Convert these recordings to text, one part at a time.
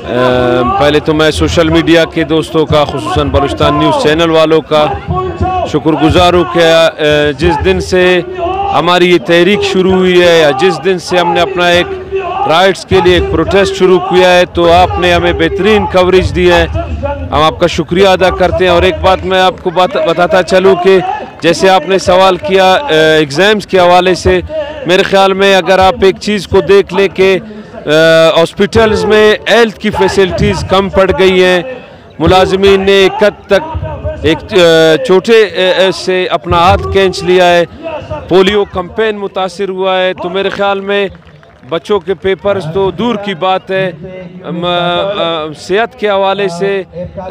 पहले तो मैं सोशल मीडिया के दोस्तों का, खुसूसन बलूचिस्तान न्यूज़ चैनल वालों का शुक्रगुजार हूँ कि जिस दिन से हमारी ये तहरीक शुरू हुई है या जिस दिन से हमने अपना एक राइट्स के लिए एक प्रोटेस्ट शुरू किया है, तो आपने हमें बेहतरीन कवरेज दी है, हम आपका शुक्रिया अदा करते हैं। और एक बात मैं आपको बताता चलूँ कि जैसे आपने सवाल किया एग्ज़ाम्स के हवाले से, मेरे ख़्याल में अगर आप एक चीज़ को देख लें कि हॉस्पिटल्स में हेल्थ की फैसिलिटीज़ कम पड़ गई हैं, मुलाजमीन ने एक हद तक एक छोटे से अपना हाथ खींच लिया है, पोलियो कैंपेन मुतासिर हुआ है, तो मेरे ख़्याल में बच्चों के पेपर्स तो दूर की बात है, सेहत के हवाले से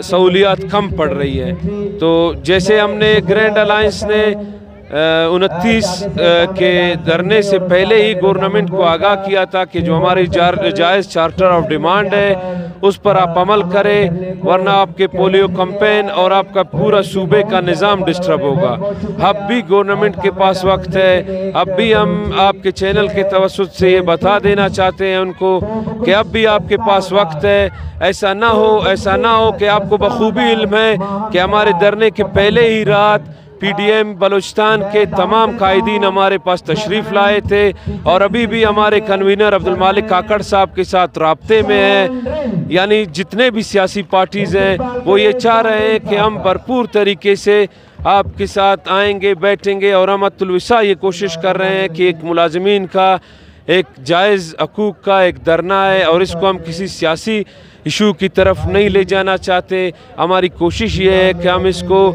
सहूलियात कम पड़ रही है। तो जैसे हमने ग्रैंड अलायंस ने 29 के धरने से पहले ही गवर्नमेंट को आगाह किया था कि जो हमारी जायज़ चार्टर ऑफ डिमांड है उस पर आप अमल करें, वरना आपके पोलियो कैंपेन और आपका पूरा सूबे का निज़ाम डिस्टर्ब होगा। अब भी गवर्नमेंट के पास वक्त है, अब भी हम आपके चैनल के तवस्सुत से ये बता देना चाहते हैं उनको कि अब भी आपके पास वक्त है। ऐसा ना हो कि आपको बखूबी इल्म है कि हमारे धरने के पहले ही रात PDM बलूचिस्तान के तमाम कायदीन हमारे पास तशरीफ़ लाए थे और अभी भी हमारे कन्वीनर अब्दुल मालिक काकड़ साहब के साथ राब्ते में हैं। यानी जितने भी सियासी पार्टीज़ हैं वो ये चाह रहे हैं कि हम भरपूर तरीके से आपके साथ आएंगे, बैठेंगे, और हम अतुलविसा ये कोशिश कर रहे हैं कि एक मुलाजमीन का एक जायज़ हकूक़ का एक धरना है और इसको हम किसी सियासी इशू की तरफ नहीं ले जाना चाहते। हमारी कोशिश ये है कि हम इसको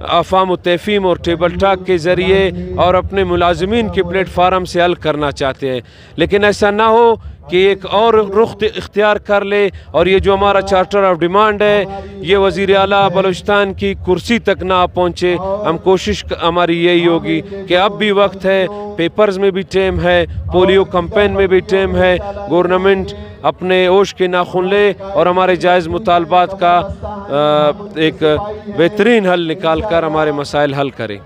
अफ़ाम व तफ़हीम और टेबल टॉक के ज़रिए और अपने मुलाजमीन के प्लेटफार्म से हल करना चाहते हैं, लेकिन ऐसा ना हो कि एक और रुख इख्तियार कर ले और ये जो हमारा चार्टर ऑफ डिमांड है ये वज़ीर आला बलूचिस्तान की कुर्सी तक ना पहुँचे। हम कोशिश हमारी यही होगी कि अब भी वक्त है, पेपर्स में भी टाइम है, पोलियो कैंपेन में भी टाइम है, गवर्नमेंट अपने होश के नाखुन ले और हमारे जायज़ मुतालबात का एक बेहतरीन हल निकाल कर हमारे मसाइल हल करे।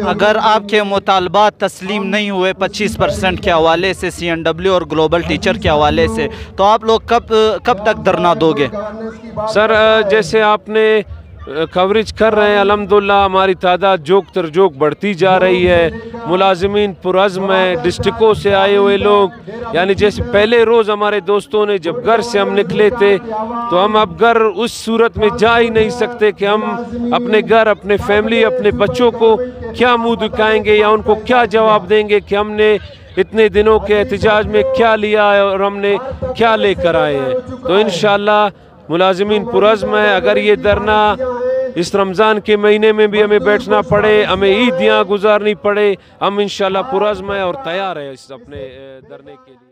अगर आपके मुतालबात तस्लीम नहीं हुए 25% के हवाले से, CNW और ग्लोबल टीचर के हवाले से, तो आप लोग कब तक धरना दोगे? सर जैसे आपने कवरेज कर रहे हैं, अल्हम्दुलिल्लाह हमारी तादाद जोक तर जोक बढ़ती जा रही है, मुलाजमीन पुरज़्म है, डिस्ट्रिक्टों से आए हुए लोग, यानी जैसे पहले रोज़ हमारे दोस्तों ने जब घर से हम निकले थे तो हम अब घर उस सूरत में जा ही नहीं सकते कि हम अपने घर, अपने फैमिली, अपने बच्चों को क्या मुँह दिखाएंगे या उनको क्या जवाब देंगे कि हमने इतने दिनों के एहतजाज में क्या लिया है और हमने क्या लेकर आए हैं। तो इंशाअल्लाह मुलाजमीन पुरज़्म है। अगर ये धरना इस रमज़ान के महीने में भी हमें बैठना पड़े, हमें ईदियाँ गुजारनी पड़े, हम इंशाअल्लाह पुरज़्म है और तैयार है इस अपने धरने के लिए।